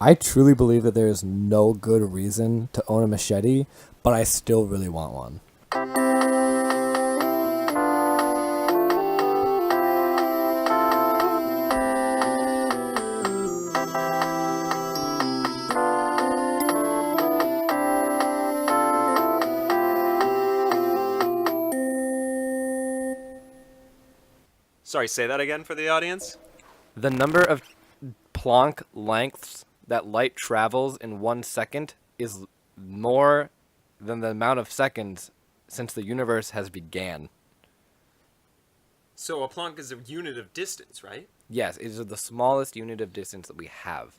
I truly believe that there is no good reason to own a machete, but I still really want one. Sorry, say that again for the audience. The number of Planck lengths that light travels in 1 second is more than the amount of seconds since the universe has began. So a Planck is a unit of distance, right? Yes, it is the smallest unit of distance that we have.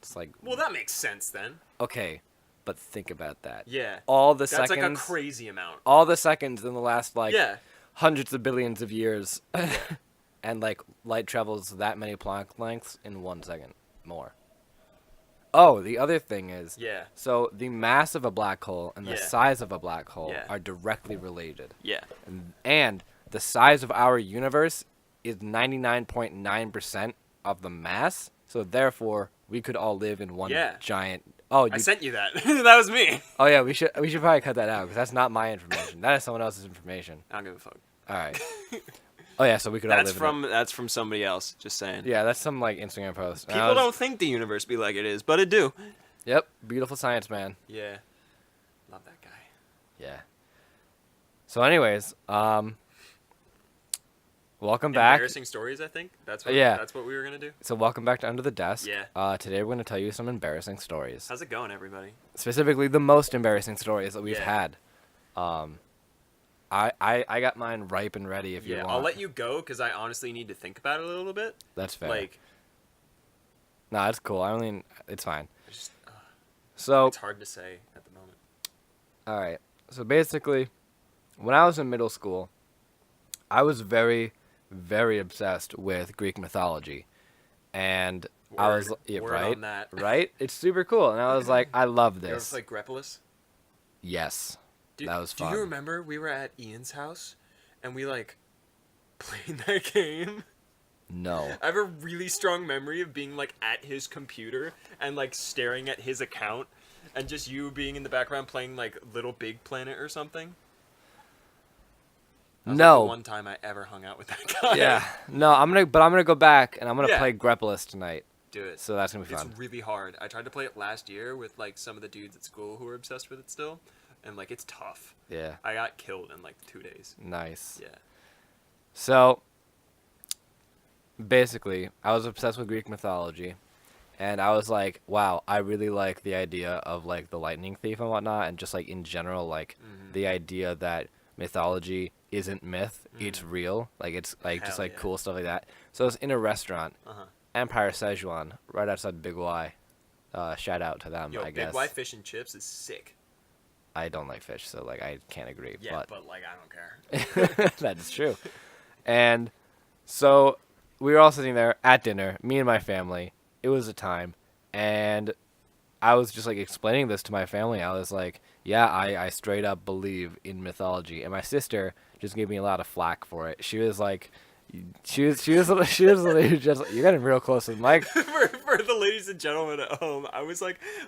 It's like, Well, that makes sense then. okay, but think about that. Yeah. All the That's seconds, like a crazy amount. all the seconds in the last Yeah. hundreds of billions of years, and light travels that many Planck lengths in 1 second more. Oh, the other thing is, Yeah. so the mass of a black hole and the Yeah. size of a black hole Yeah. are directly related. Yeah. And the size of our universe is 99.9% of the mass, so therefore we could all live in one Yeah. giant. I sent you that. That was me. Oh yeah, we should probably cut that out because that's not my information. That is someone else's information. I don't give a fuck. All right. Oh yeah, so we could all That's live. that's from somebody else. Just saying. Yeah, that's some Instagram post. And I People was- don't think the universe be like it is, but it do. Yep, beautiful science man. Yeah. Love that guy. Yeah. So, anyways, welcome back. Embarrassing stories, I think. That's what. Yeah. That's what we were gonna do. So, welcome back to Under the Desk. Yeah. Today we're going to tell you some embarrassing stories. How's it going, everybody? Specifically, the most embarrassing stories that we've Yeah. had. I got mine ripe and ready if you Yeah, want. I'll let you go because I honestly need to think about it a little bit. That's fair. Like, No, it's cool. It's fine. it's just, So, it's hard to say at the moment. all right. So basically, when I was in middle school, I was very, very obsessed with Greek mythology, and I was Word right, on that. right. It's super cool, and I was like, I love You ever this. play Grepolis? Yes, Do, that was fun. Do you remember we were at Ian's house and we played that game? No. I have a really strong memory of being at his computer and staring at his account and just you being in the background playing Little Big Planet or something. That was, No. the one time I ever hung out with that guy. Yeah. No, I'm gonna go back and I'm gonna Yeah. play Grepolis tonight. Do it. So that's gonna be It's fun. really hard. I tried to play it last year with some of the dudes at school who were obsessed with it still, and it's tough. Yeah. I got killed in 2 days. Nice. Yeah. So basically, I was obsessed with Greek mythology, and I was like, wow, I really like the idea of the lightning thief and whatnot, and just in general, Mhm. the idea that mythology isn't myth, it's Mhm. real. It's just Hell yeah. cool stuff like that. So I was in a restaurant, Uh-huh. Empire Szechuan, right outside Big Y. Shout out to them, Yo, I guess. Big Y Fish and Chips is sick. I don't like fish, so I can't agree. Yeah, but I don't care. that is true. And so we were all sitting there at dinner, me and my family. It was a time, and I was just explaining this to my family. I was like, "Yeah, I straight up believe in mythology," and my sister just gave me a lot of flack for it. She was like, she was literally just you're getting real close to the mic. for the ladies and gentlemen at home, I was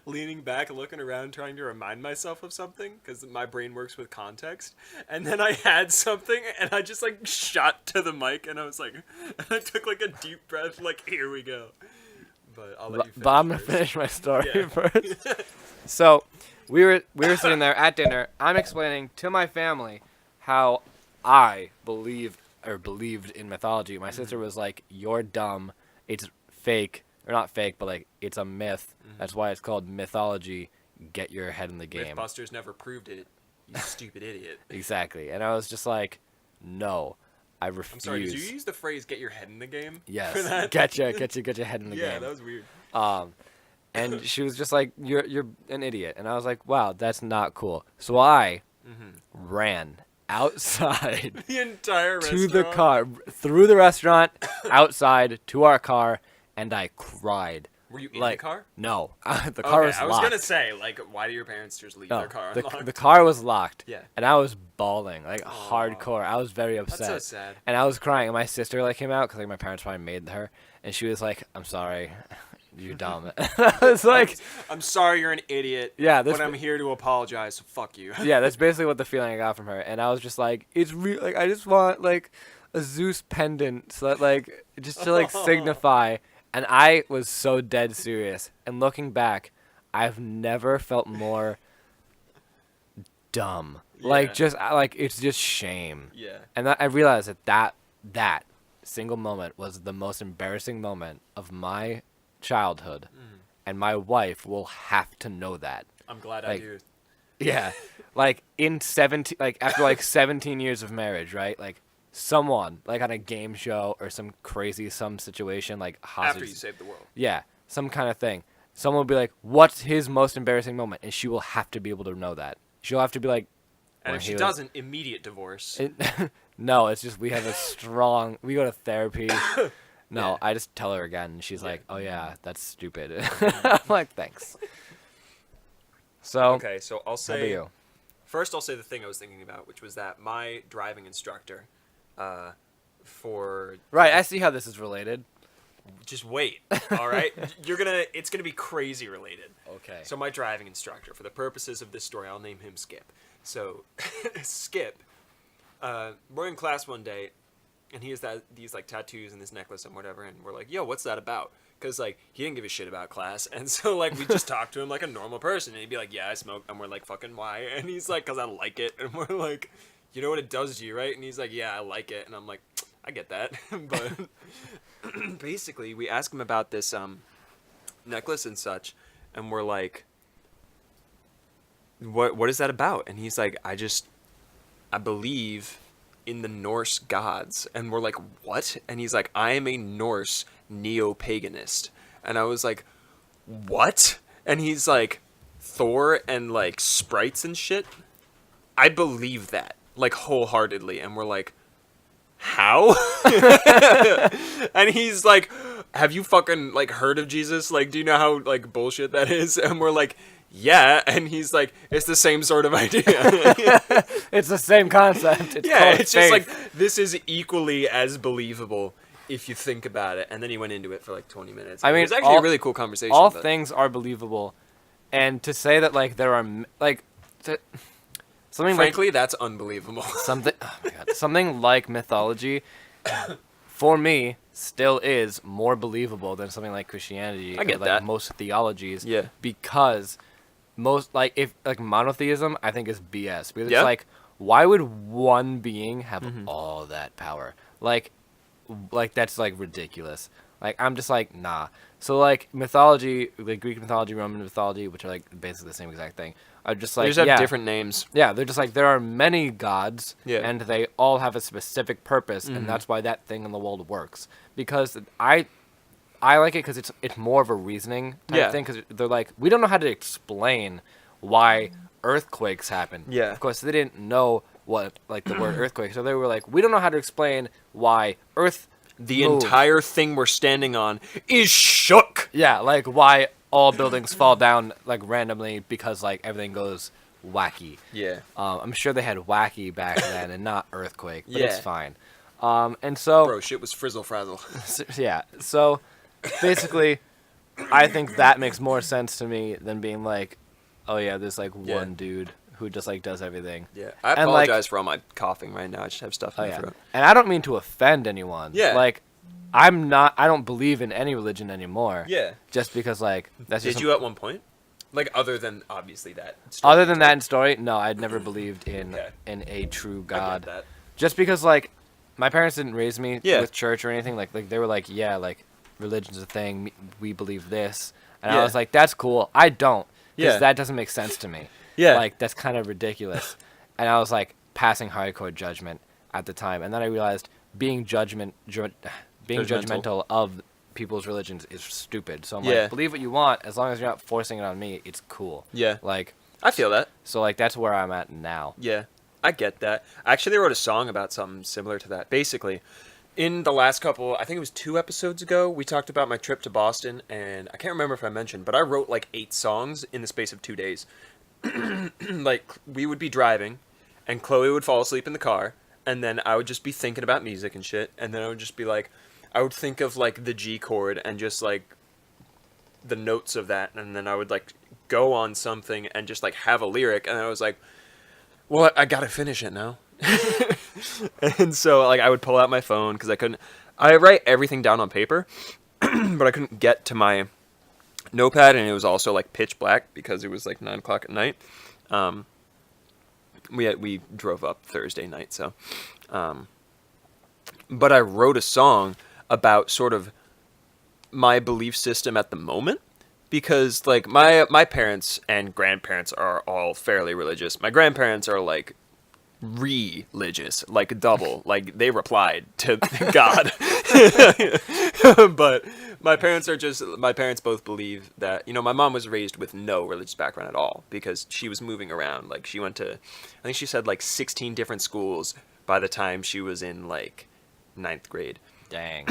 leaning back, looking around, trying to remind myself of something because my brain works with context. And then I had something, and I just shot to the mic, and I was and I took a deep breath, here we go. But I'll let you finish. But I'm gonna first. finish my story Yeah. first. So we were sitting there at dinner. I'm explaining to my family how I believed in mythology. My sister was like, "You're dumb. It's fake, or not fake, but it's a myth. That's why it's called mythology. Get your head in the game." Mythbusters never proved it. You stupid idiot. Exactly. And I was just like, "No, I I'm refuse." sorry. Did you use the phrase "get your head in the game"? Yes. For that? Get your head in the Yeah, game. that was weird. And she was just like, "You're an idiot," and I was like, "Wow, that's not cool." So I ran outside The entire to restaurant. the car, through the restaurant, outside to our car, and I cried. Were you in the car? No, the car was I was locked. gonna say, why do your parents just leave No, their car the, unlocked? the car was locked. Yeah. And I was bawling, hardcore. I was very upset. That's so sad. And I was crying. And my sister came out because my parents probably made her, and she was like, "I'm sorry." you're dumb. I was like, I'm sorry you're an idiot. Yeah, but I'm here to apologize. So fuck you. yeah, that's basically what the feeling I got from her. And I was just like, it's real. Like, I just want like a Zeus pendant, so that like just to like signify. And I was so dead serious. And looking back, I've never felt more dumb. Like Yeah. just like it's just shame. Yeah. And I realized that single moment was the most embarrassing moment of my childhood, and my wife will have to know that. I'm glad I Like, do. Yeah, like in 17, like after like 17 years of marriage, right? Like someone like on a game show or some some situation like hostage. After you save the world. Yeah, some kind of thing. Someone will be like, "What's his most embarrassing moment?" And she will have to be able to know that. She'll have to be like, And "When if he she was-" doesn't, immediate divorce. No, it's just we have a strong. We go to therapy. No, Yeah. I just tell her again, and she's Yeah. like, "Oh yeah, that's stupid." I'm like, "Thanks." So, Okay, so I'll how say about you? first. I'll say the thing I was thinking about, which was that my driving instructor, for Right, I see how this is related. just wait. All right, it's gonna be crazy related. Okay. So my driving instructor, for the purposes of this story, I'll name him Skip. So Skip, we're in class one day, and he has these like tattoos and this necklace and whatever, and we're like, "Yo, what's that about?" Because like he didn't give a shit about class, and so like we just talked to him like a normal person, and he'd be like, "Yeah, I smoke," and we're like, "Fucking why?" And he's like, "Cause I like it," and we're like, "You know what it does to you, right?" And he's like, "Yeah, I like it," and I'm like, "I get that," but basically we ask him about this necklace and such, and we're like, what is that about? And he's like, I believe in the Norse gods. And we're like, what? And he's like, I am a Norse neo-paganist. And I was like, what? And he's like, Thor and like sprites and shit. I believe that, like, wholeheartedly. And we're like, how? And he's like, have you fucking like heard of Jesus? Like, do you know how like bullshit that is? And we're like, yeah. And he's like, it's the same sort of idea. It's the same concept. It's Yeah, called it's just faith. like, this is equally as believable if you think about it. And then he went into it for like 20 minutes. I mean, it was actually all- a really cool conversation. all but- things are believable, and to say that like there are like something Frankly, that's unbelievable. like something oh my God, something like mythology for me still is more believable than something like Christianity I get or like that. most theologies. Yeah. Because most like if like monotheism I think is BS. Because Yeah. it's like why would one being have Mm-hmm. all that power? Like that's like ridiculous. Like I'm just like nah. So like mythology, like Greek mythology, Roman mythology, which are like basically the same exact thing, are just They like just have yeah, different names. yeah, they're just like there are many gods, Yeah. Mm-hmm. and they all have a specific purpose, and that's why that thing in the world works. Because I like it because it's more of a reasoning type Yeah. thing. Because they're like we don't know how to explain why earthquakes happen. Yeah. Of course, they didn't know what like the word earthquake, so they were like we don't know how to explain why Earth. The moves. entire thing we're standing on is shook. Yeah, like why all buildings fall down like randomly because like everything goes wacky. Yeah. I'm sure they had wacky back then and not earthquake, but it's Yeah. fine. And so, Bro, shit was frizzle frazzle. yeah, so basically, I think that makes more sense to me than being like, oh yeah, there's like Yeah. one dude who just like does everything. Yeah. I And, like- apologize for all my coughing right now. I just have stuff in Oh my yeah, throat. and I don't mean to offend anyone. Yeah. Like, I don't believe in any religion anymore. Yeah. Just because like that's just Did you at one point? Like, other than obviously that. story other you than told? that in story, no, I'd never believed in Okay. a true I get God. that. Just because like my parents didn't raise me Yeah. with church or anything. Like they were like, yeah, like religion's a thing. We believe this, and Yeah. I was like, that's cool. I don't, because Yeah. that doesn't make sense to me. Yeah. Like that's kind of ridiculous. And I was like passing hardcore judgment at the time, and then I realized being Judgmental. judgmental of people's religions is stupid. So I'm Yeah. like, believe what you want, as long as you're not forcing it on me. It's cool. Yeah. Like I feel that. so, like that's where I'm at now. Yeah, I get that. Actually, they wrote a song about something similar to that. Basically, in the last couple, I think it was 2 episodes ago, we talked about my trip to Boston, and I can't remember if I mentioned, but I wrote like 8 songs in the space of 2 days. Like, we would be driving, and Chloe would fall asleep in the car, and then I would just be thinking about music and shit, and then I would just be like, I would think of like the G chord and just like the notes of that, and then I would like go on something and just like have a lyric, and I was like, well, I gotta finish it now. And so like I would pull out my phone because I write everything down on paper, but I couldn't get to my notepad, and it was also like pitch black because it was like 9 o'clock at night. We drove up Thursday night, so but I wrote a song about sort of my belief system at the moment, because like my parents and grandparents are all fairly religious. My grandparents are like religious, like double, like they replied to God. But my parents both believe that, my mom was raised with no religious background at all because she was moving around. Like she went to, I think she said like 16 different schools by the time she was in like 9th grade. Dang.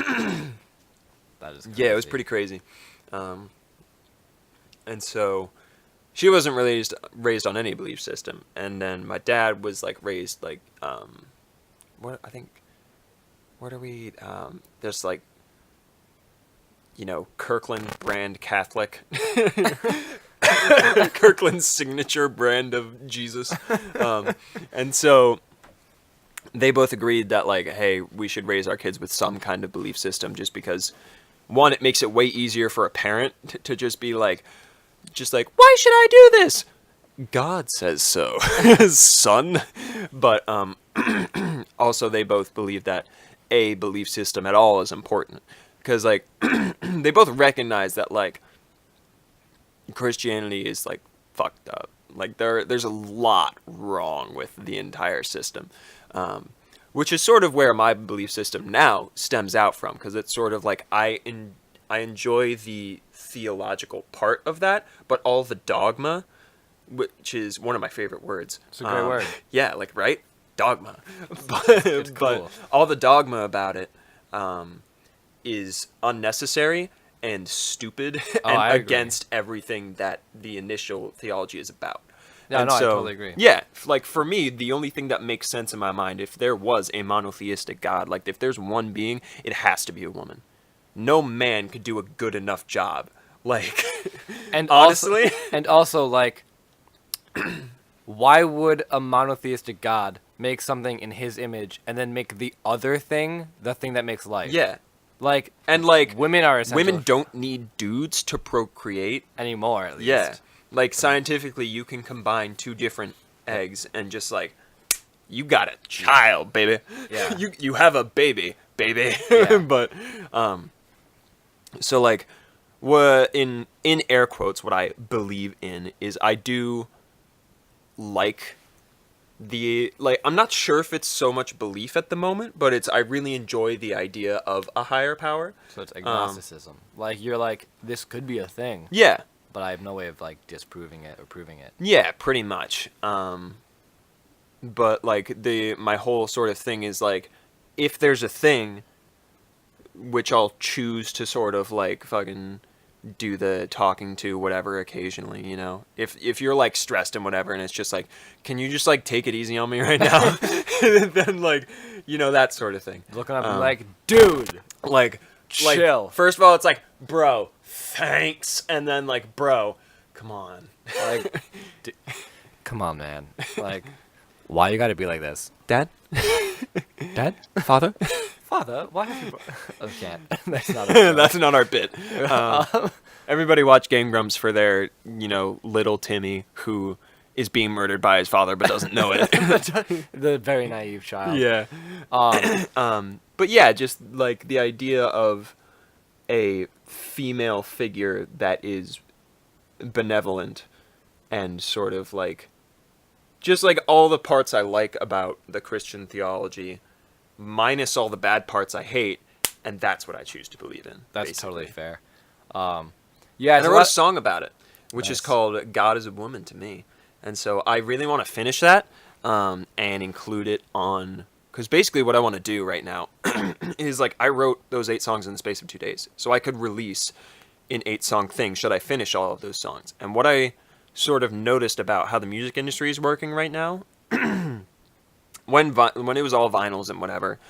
That is crazy. Yeah, it was pretty crazy. And so she wasn't raised on any belief system. And then my dad was like raised like there's like, Kirkland brand Catholic. Kirkland's signature brand of Jesus. And so they both agreed that like, hey, we should raise our kids with some kind of belief system, just because one, it makes it way easier for a parent to just be like, why should I do this? God says so, son. But also they both believe that a belief system at all is important, because like they both recognize that like Christianity is like fucked up. Like there's a lot wrong with the entire system, which is sort of where my belief system now stems out from, because it's sort of like I enjoy the theological part of that, but all the dogma, which is one of my favorite words. It's a great word. Yeah, like, right? Dogma. It's cool. But all the dogma about it is unnecessary and stupid Oh, I agree. against everything that the initial theology is about. Yeah, And no, I so, totally agree. Yeah, like for me, the only thing that makes sense in my mind, if there was a monotheistic God, like if there's one being, it has to be a woman. No man could do a good enough job. Like, And honestly, also like, why would a monotheistic God make something in his image and then make the other thing the thing that makes life? yeah. Like, And like, women are essential women don't need dudes to procreate. anymore, at least. Yeah. Like, scientifically, you can combine two different eggs and just like, you got a child, baby. Yeah. You have a baby, baby. Yeah. But so like, what in air quotes, what I believe in is I do like I'm not sure if it's so much belief at the moment, but I really enjoy the idea of a higher power. So it's agnosticism. Like, you're like, this could be a thing, Yeah. but I have no way of like disproving it or proving it. Yeah, pretty much. But like my whole sort of thing is like, if there's a thing, which I'll choose to sort of like fucking do the talking to whatever occasionally, if you're like stressed and whatever, and it's just like, can you just like take it easy on me right now? Then like, that sort of thing. Looking up and like, dude, Like, chill. First of all, it's like, bro, thanks, and then like, bro, come on. like, come on, man. Like, why you gotta be like this? Dad? Dad? Father? Father, why have you... Oh, can't. That's not a That's not our bit. Everybody watch Game Grumps for their, little Timmy who is being murdered by his father but doesn't know it. The very naive child. Yeah. But yeah, just like the idea of a female figure that is benevolent and sort of like, just like all the parts I like about the Christian theology, minus all the bad parts I hate, and that's what I choose to believe in. That's basically. totally fair. And Yeah, I so wrote a song about it, which is Nice. called God is a Woman to Me. And so I really want to finish that and include it on... Because basically what I want to do right now is like, I wrote those 8 songs in the space of 2 days. So I could release an 8-song thing should I finish all of those songs. And what I sort of noticed about how the music industry is working right now, when it was all vinyls and whatever,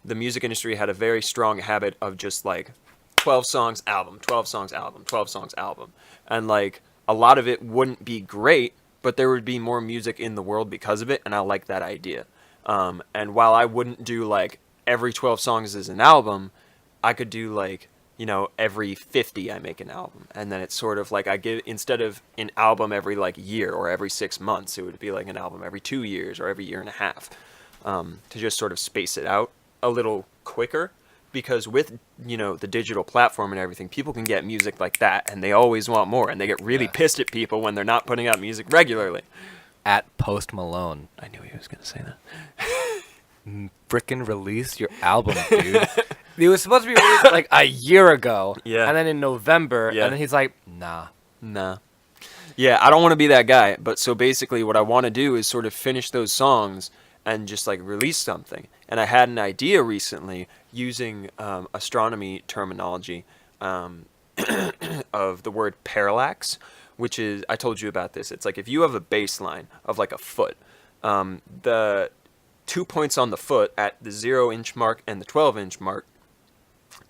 the music industry had a very strong habit of just like 12 songs album, 12 songs album, 12 songs album. And like a lot of it wouldn't be great, but there would be more music in the world because of it, and I like that idea. And while I wouldn't do like every 12 songs as an album, I could do like, you know, every 50 I make an album. And then it's sort of like I give, instead of an album every like year or every 6 months, it would be like an album every 2 years or every year and a half, to just sort of space it out a little quicker. Because with, you know, the digital platform and everything, people can get music like that, and they always want more, and they get really pissed at people when they're not putting out music regularly. At Post Malone. I knew he was going to say that. Frickin' release your album, dude. It was supposed to be released like a year ago. Yeah. And then in November, Yeah. and then he's like, nah. Nah. Yeah, I don't want to be that guy, but so basically what I want to do is sort of finish those songs and just like release something. And I had an idea recently using astronomy terminology of the word parallax, which is, I told you about this. It's like if you have a baseline of like a foot, the 2 points on the foot at the 0-inch mark and the 12-inch mark,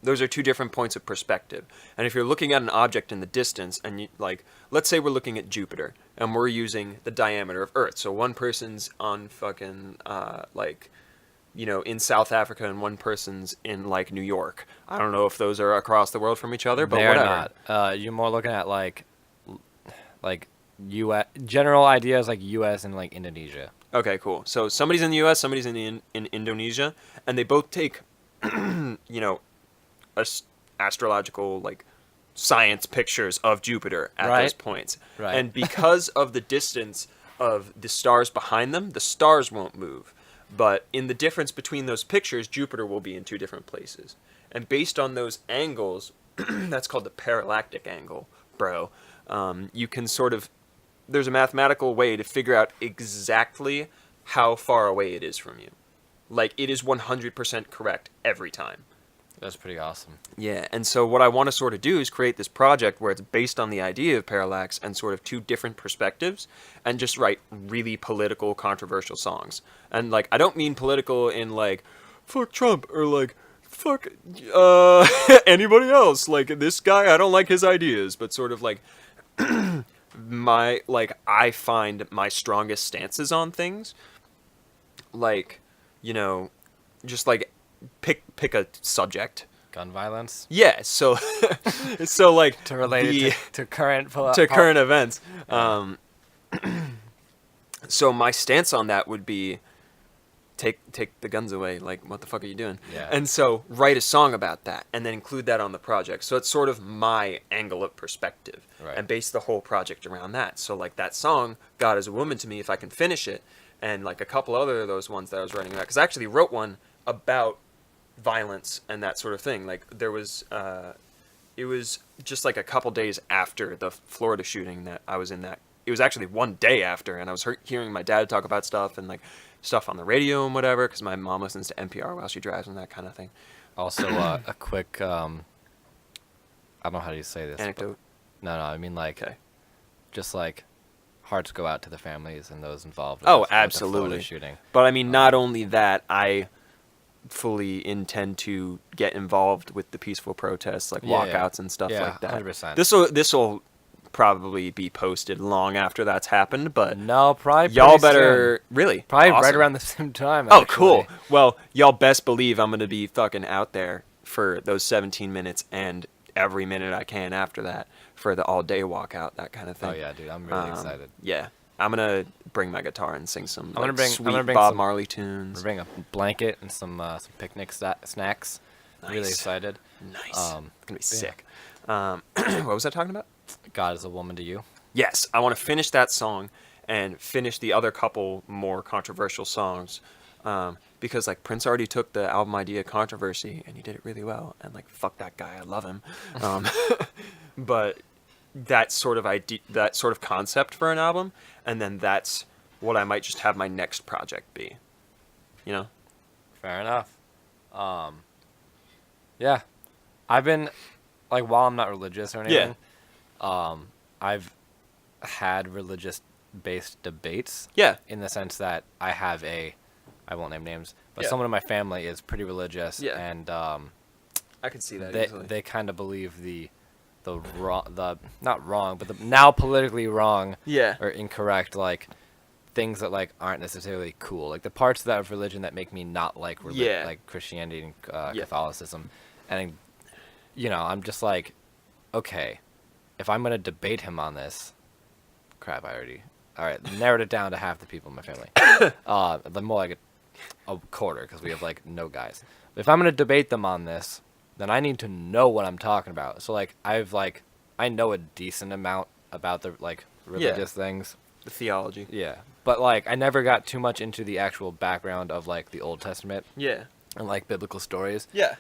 those are two different points of perspective. And if you're looking at an object in the distance, and you, like, let's say we're looking at Jupiter, and we're using the diameter of Earth. So one person's on fucking, like, you know, in South Africa, and one person's in, like, New York. I don't know if those are across the world from each other, but They're whatever. not. You're more looking at like U.S. general ideas like U.S. and like Indonesia. Okay, cool. So somebody's in the U.S., somebody's in Indonesia, and they both take, you know, astrological, like, science pictures of Jupiter at Right. those points. Right. And because of the distance of the stars behind them, the stars won't move. But in the difference between those pictures, Jupiter will be in two different places. And based on those angles, that's called the parallactic angle, bro. You can sort of, there's a mathematical way to figure out exactly how far away it is from you. Like, it is 100% correct every time. That's pretty awesome. Yeah, and so what I want to sort of do is create this project where it's based on the idea of parallax and sort of two different perspectives, and just write really political, controversial songs. And, like, I don't mean political in, like, fuck Trump, or, like, fuck anybody else. Like, this guy, I don't like his ideas, but sort of, like, I find my strongest stances on things, like, you know, just, like, pick a subject. Gun violence. Yeah, so so like To relate it to current to current events. So my stance on that would be take the guns away. Like, what the fuck are you doing? Yeah. And so write a song about that and then include that on the project. So it's sort of my angle of perspective, Right. and base the whole project around that. So like that song, God is a Woman to Me, if I can finish it, and like a couple other of those ones that I was writing about, because I actually wrote one about violence and that sort of thing. Like there was it was just like a couple days after the Florida shooting that I was in that. It was actually one day after, and I was hearing my dad talk about stuff and like stuff on the radio and whatever, because my mom listens to NPR while she drives and that kind of thing. Also, a quick, I don't know how you say this. but- Anecdote. No, I mean like, Okay. just like, hearts go out to the families and those involved. Oh, with the Florida absolutely. shooting. But I mean, not only that, I fully intend to get involved with the peaceful protests, like Yeah, yeah. walkouts and stuff Yeah, like that. 100%. This'll probably be posted long after that's happened, but No, probably y'all pretty better soon. really Probably right awesome. around the same time. Oh, actually. cool. Well, y'all best believe I'm gonna be fucking out there for those 17 minutes and every minute I can after that for the all-day walkout, that kind of thing. Oh yeah, dude, I'm really excited. Yeah, I'm gonna bring my guitar and sing some I'm gonna sweet bring Bob some- Marley We're tunes. bringing a blanket and some picnic snacks. Really Nice. excited. Nice. It's gonna be yeah. sick. What was I talking about? God is a woman to you. Yes, I want to finish that song and finish the other couple more controversial songs, because like Prince already took the album idea controversy and he did it really well. And like fuck that guy, I love him. But that sort of idea, that sort of concept for an album, and then that's what I might just have my next project be. You know? Fair enough. Yeah, I've been like, while I'm not religious or anything, I've had religious-based debates. Yeah. In the sense that I won't name names, but Yeah. someone in my family is pretty religious, Yeah. and I could see that they easily. they kind of believe the not wrong, but the now politically wrong Yeah. or incorrect, like things that like aren't necessarily cool, like the parts of that of religion that make me not like Yeah. like Christianity and Yeah. Catholicism, and I'm just like, okay, if I'm gonna debate him on this, crap, all right, narrowed it down to half the people in my family, the more like a quarter because we have like no guys. But if I'm gonna debate them on this, then I need to know what I'm talking about. So like I know a decent amount about the like religious things. The theology. Yeah. But like I never got too much into the actual background of like the Old Testament Yeah. and like biblical stories. Yeah.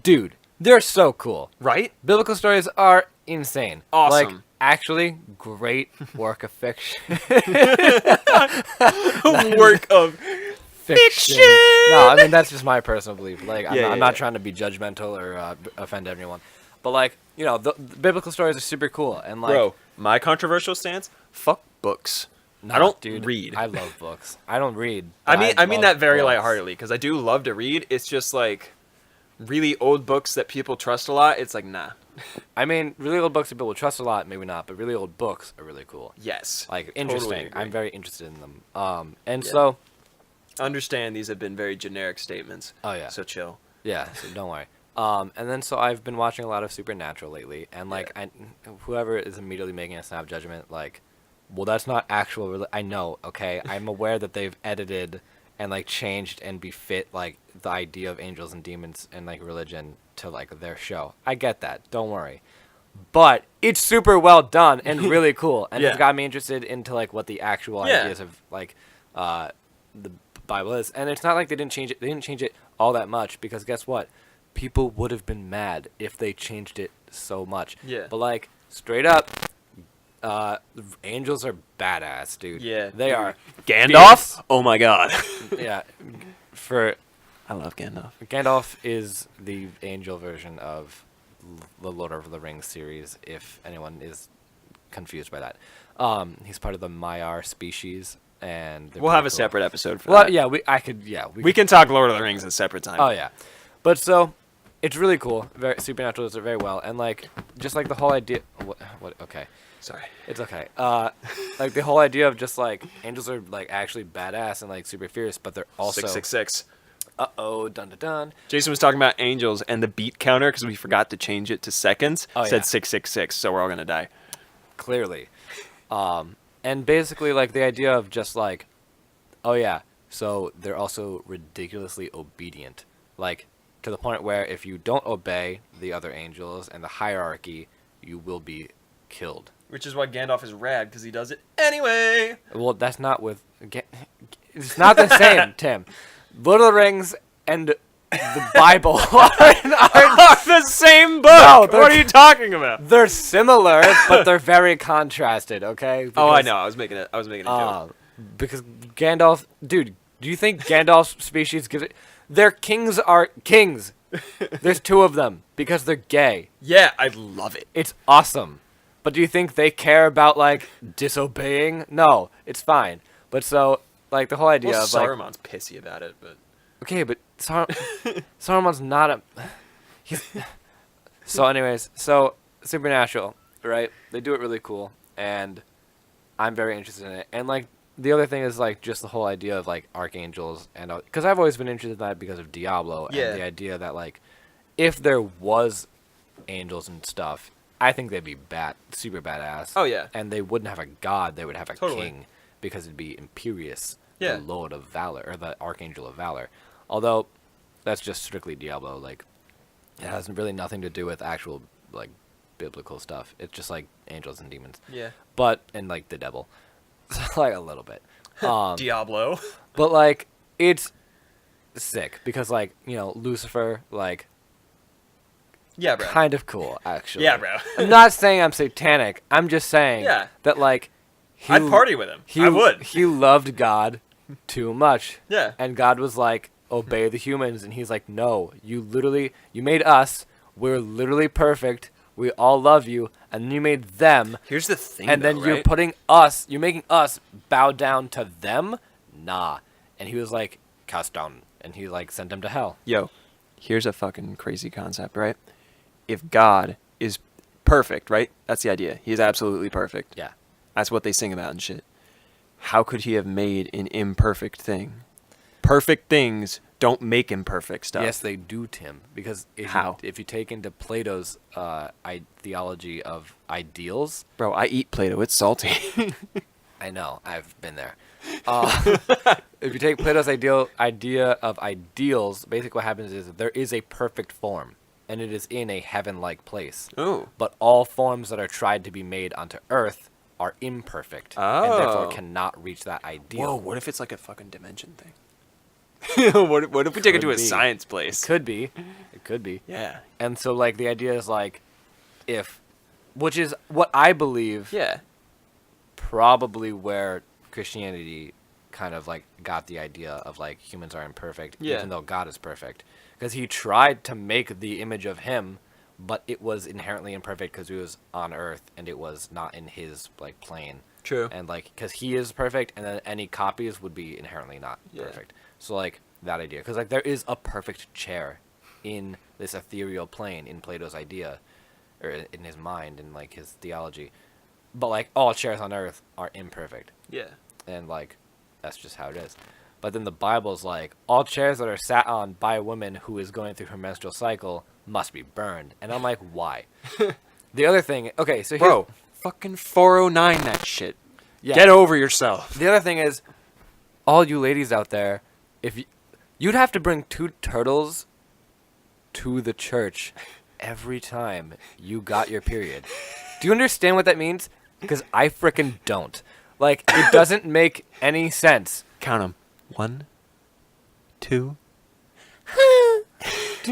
Dude, they're so cool. Right? Biblical stories are insane. Like Awesome. actually great work of fiction. Work of Fiction. No, I mean that's just my personal belief. Like I'm not yeah. trying to be judgmental or offend everyone, but like the biblical stories are super cool and like. Bro, my controversial stance, fuck books. Nah, I don't dude, read. I love books. I don't read. I but mean love that very books. lightheartedly because I do love to read. It's just like really old books that people trust a lot. It's like, nah. I mean, really old books that people trust a lot, maybe not, but really old books are really cool. Yes. Like Totally interesting. agree. I'm very interested in them. And Yeah. so Understand these have been very generic statements. Oh, yeah. So chill. yeah, so don't worry. And then so I've been watching a lot of Supernatural lately, and like whoever is immediately making a snap judgment, like, well, that's not actual. I know, okay. I'm aware that they've edited and like changed and befit like the idea of angels and demons and like religion to like their show. I get that. Don't worry. But it's super well done and really cool, and Yeah. it's got me interested into like what the actual Yeah. ideas of like the Bible is. And it's not like they didn't change it. They didn't change it all that much because guess what? People would have been mad if they changed it so much. Yeah. But like straight up, angels are badass, dude. Yeah. They are. Gandalf? Oh my god. Yeah. For I love Gandalf. Gandalf is the angel version of the Lord of the Rings series, if anyone is confused by that. He's part of the Maiar species, and they're We'll have a pretty cool. separate episode for Well, that. yeah, We can talk Lord of the Rings at a separate time. Oh yeah, but so it's really cool. Very Supernatural does it very well, and like just like the whole idea. What? Okay, Sorry. it's okay. Like the whole idea of just like angels are like actually badass and like super fierce, but they're also 666. dun dun dun. Jason was talking about angels and the beat counter because we forgot to change it to seconds. Oh, yeah. Said 666, so we're all gonna die. Clearly. And basically, like, the idea of just, like, oh, yeah, so they're also ridiculously obedient. Like, to the point where if you don't obey the other angels and the hierarchy, you will be killed. Which is why Gandalf is rad because he does it anyway. Well, that's not with... It's not the same, Tim. Lord of the Rings and the Bible are the same book. No, what they're- are you talking about? they're similar, but they're very contrasted, okay? Oh, I Because- know. I was making a joke. Because Gandalf, dude, do you think Gandalf's species gives it? Their kings are kings. There's two of them because they're gay. Yeah, I love it. It's awesome. But do you think they care about like disobeying? No, it's fine. But so like the whole idea Well, of like Saruman's pissy about it, but okay, but Saruman's not a. So, anyways, so Supernatural, right? They do it really cool, and I'm very interested in it. And like the other thing is like just the whole idea of like archangels, and because I've always been interested in that because of Diablo Yeah. and the idea that like if there was angels and stuff, I think they'd be super badass. Oh, yeah. And they wouldn't have a god; they would have a Totally. king because it'd be Imperius, Yeah. the Lord of Valor or the Archangel of Valor. Although that's just strictly Diablo. Like it has really nothing to do with actual like biblical stuff. It's just like angels and demons. yeah. But and like the devil, like a little bit. Diablo. But like it's sick because like Lucifer like Yeah, bro. kind of cool actually. Yeah, bro. I'm not saying I'm satanic. I'm just saying Yeah. that like I'd party with him. I would. He loved God too much. Yeah. And God was like, obey the humans. And he's like, no, you made us. We're literally perfect. We all love you. And then you made them. Here's the thing, And then though, you're right? you're making us bow down to them? Nah. And he was like, cast down. And he like sent them to hell. Yo, Here's a fucking crazy concept, right? If God is perfect, right? That's the idea. He is absolutely perfect. Yeah. That's what they sing about and shit. How could he have made an imperfect thing? Perfect things don't make imperfect stuff. Yes, they do, Tim. Because How? if you take into Plato's theology of ideals, Bro, I eat Play-Doh. It's salty. I know, I've been there. If you take Plato's idea of ideals, basically what happens is there is a perfect form, and it is in a heaven-like place. Oh. But all forms that are tried to be made onto Earth are imperfect, and therefore Oh. cannot reach that ideal. Whoa, what if it's like a fucking dimension thing? what if we take it Could to a be. science It place? could be. It could be. Yeah. And so, like, the idea is, like, which is what I believe Yeah. probably where Christianity kind of, like, got the idea of, like, humans are imperfect, Yeah. even though God is perfect. Because he tried to make the image of him, but it was inherently imperfect because he was on Earth, and it was not in his, like, plane. True. And, like, because he is perfect, and then any copies would be inherently not Yeah. perfect. So, like, that idea. Because, like, there is a perfect chair in this ethereal plane in Plato's idea, or in his mind, and, like, his theology. But, like, all chairs on Earth are imperfect. Yeah. And, like, that's just how it is. But then the Bible's like, all chairs that are sat on by a woman who is going through her menstrual cycle must be burned. And I'm like, why? The other thing, okay, so here's, Bro, fucking 409 that shit. yeah. Get over yourself. The other thing is, all you ladies out there, if you'd have to bring 2 turtles to the church every time you got your period. Do you understand what that means? Because I frickin' don't. Like, it doesn't make any sense. Count them. 1, 2.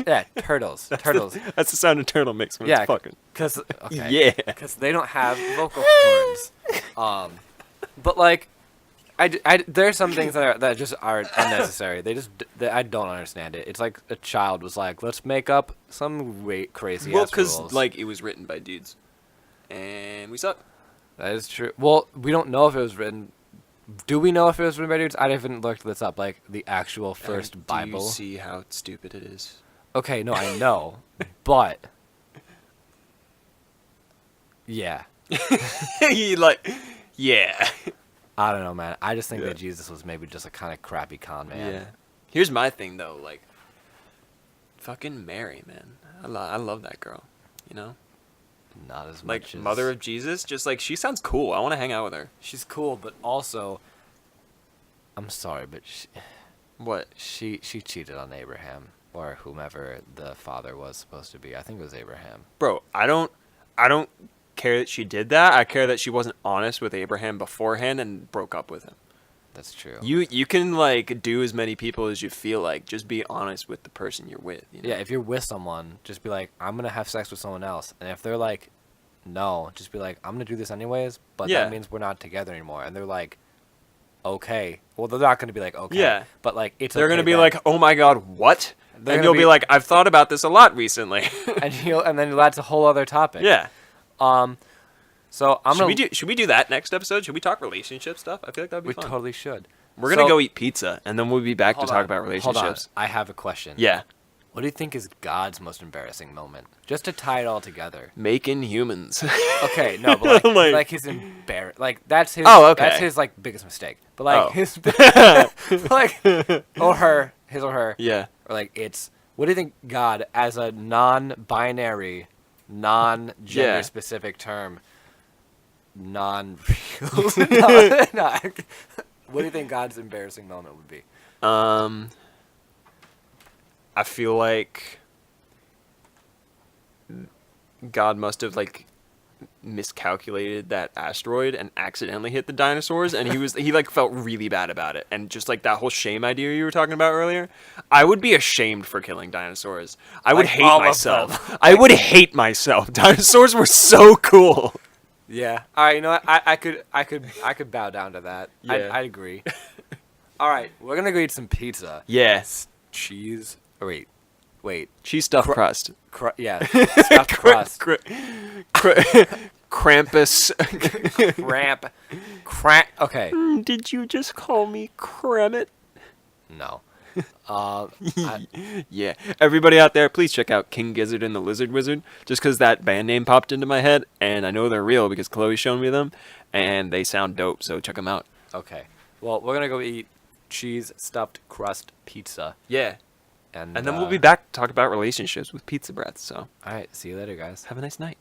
Yeah, turtles. Turtles. That's the sound a turtle makes when Yeah, it's fucking. Because okay. Yeah. Because they don't have vocal cords. But like, there's some things that just are unnecessary. I don't understand it. It's like a child was like, let's make up some crazy Well, ass because rules. like it was written by dudes, and we suck. That is true. Well, we don't know if it was written. Do we know if it was written by dudes? I haven't looked this up. Like the actual first And Bible. Do you see how stupid it is? Okay, no, I know, but yeah. He like, yeah. I don't know, man. I just think Yeah. that Jesus was maybe just a kind of crappy con man. Yeah. Here's my thing though, like, fucking Mary, man. I love that girl. You know, Not as like much as mother of Jesus. Just like she sounds cool. I want to hang out with her. She's cool, but also, I'm sorry, but What? she cheated on Abraham or whomever the father was supposed to be. I think it was Abraham. Bro, I don't care that she did that. I care that she wasn't honest with Abraham beforehand and broke up with him. That's true. You can like do as many people as you feel like. Just be honest with the person you're with. You know? Yeah, if you're with someone, just be like, I'm gonna have sex with someone else, and if they're like, no, just be like, I'm gonna do this anyways, but Yeah. that means we're not together anymore, and they're like, okay. Well, they're not gonna be like, okay. Yeah. But like, it's They're okay gonna be then. like, "Oh my God, what?" They're And gonna you'll be be- like, "I've thought about this a lot recently." and then that's a whole other topic. Yeah. So I'm Should gonna. we do that next episode? Should we talk relationship stuff? I feel like that'd be We fun. totally should. We're gonna So- go eat pizza, and then we'll be back to Hold talk on, about hold on. relationships. I have a question. Yeah, What do you think is God's most embarrassing moment? Just to tie it all together. making humans. Okay, no, but like, Like- like his like that's his. Oh, okay. That's his like biggest mistake. But like Oh. his, like, or her, his or her, Yeah. or like it's. What do you think God, as a non-binary, non-gender Yeah. specific term, non-real? no, what do you think God's embarrassing moment would be? I feel like God must have like miscalculated that asteroid and accidentally hit the dinosaurs, and he like felt really bad about it, and just like that whole shame idea you were talking about earlier. I would be ashamed for killing dinosaurs. I would Like hate all of myself. them. I would hate myself. Dinosaurs were so cool. Yeah. All right. You know what? I could bow down to that. Yeah. I'd agree. All right. We're gonna go eat some pizza. Yes. Cheese. Oh, wait. Cheese stuffed crust. Yeah. Stuffed crust. Krampus. Cramp. Cramp. Okay. Did you just call me Kremit? No. Yeah. Everybody out there, please check out King Gizzard and the Lizard Wizard. Just because that band name popped into my head, and I know they're real because Chloe showed me them, and they sound dope. So check them out. Okay. Well, we're gonna go eat cheese stuffed crust pizza, Yeah. and And then we'll be back to talk about relationships with pizza breath. So All right. See you later, guys. have a nice night.